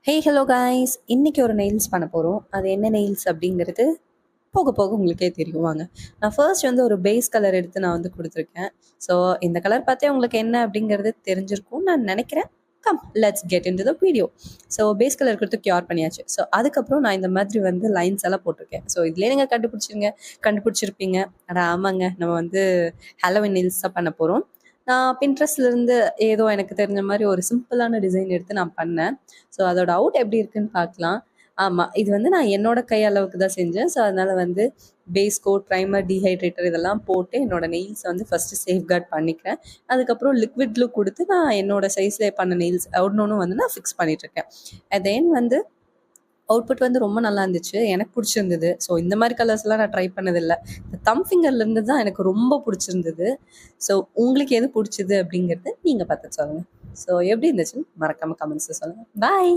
Hey hello guys, இன்னைக்கு ஒரு nails பண்ண போகிறோம். அது என்ன நெயில்ஸ் அப்படிங்கிறது போக போக உங்களுக்கே தெரியும். வாங்க, நான் ஃபர்ஸ்ட் வந்து ஒரு பேஸ் கலர் எடுத்து நான் வந்து கொடுத்துருக்கேன். ஸோ இந்த கலர் பார்த்தே உங்களுக்கு என்ன அப்படிங்கிறது தெரிஞ்சிருக்கும் நான் நினைக்கிறேன். Come let's get into the video. So base colour கொடுத்து கியூர் பண்ணியாச்சு. ஸோ அதுக்கப்புறம் நான் இந்த மாதிரி வந்து லைன்ஸ் எல்லாம் போட்டிருக்கேன். ஸோ இதுலேயே நீங்கள் கண்டுபிடிச்சிருப்பீங்க. அட ஆமாங்க, நம்ம வந்து ஹாலோவின் நெயில்ஸ் தான் பண்ண போகிறோம். நான் பின்ட்ரெஸ்ட்லேருந்து ஏதோ எனக்கு தெரிஞ்ச மாதிரி ஒரு சிம்பிளான டிசைன் எடுத்து நான் பண்ணேன். ஸோ அதோட அவுட் எப்படி இருக்குன்னு பார்க்கலாம். ஆமாம், இது வந்து நான் என்னோட கை அளவுக்கு தான் செஞ்சேன். ஸோ அதனால் வந்து பேஸ் கோட், ப்ரைமர், டீஹைட்ரேட்டர் இதெல்லாம் போட்டு என்னோட நெயில்ஸை வந்து ஃபஸ்ட்டு சேஃப்கார்ட் பண்ணிக்கிறேன். அதுக்கப்புறம் லிக்விட் க்ளூ கொடுத்து நான் என்னோட சைஸில் பண்ண நெயில்ஸ் ஒன்று வந்து நான் ஃபிக்ஸ் பண்ணிகிட்ருக்கேன். தென் வந்து அவுட்புட் வந்து ரொம்ப நல்லா இருந்துச்சு, எனக்கு பிடிச்சிருந்தது. ஸோ இந்த மாதிரி கலர்ஸ்லாம் நான் ட்ரை பண்ணதில்லை. இந்த தம் ஃபிங்கர்லேருந்து தான் எனக்கு ரொம்ப பிடிச்சிருந்தது. ஸோ உங்களுக்கு எது பிடிச்சிது அப்படிங்கிறது நீங்கள் பார்த்து சொல்லுங்கள். ஸோ எப்படி இருந்துச்சுன்னு மறக்காமல் கமெண்ட்ஸில் சொல்லுங்கள். பாய்.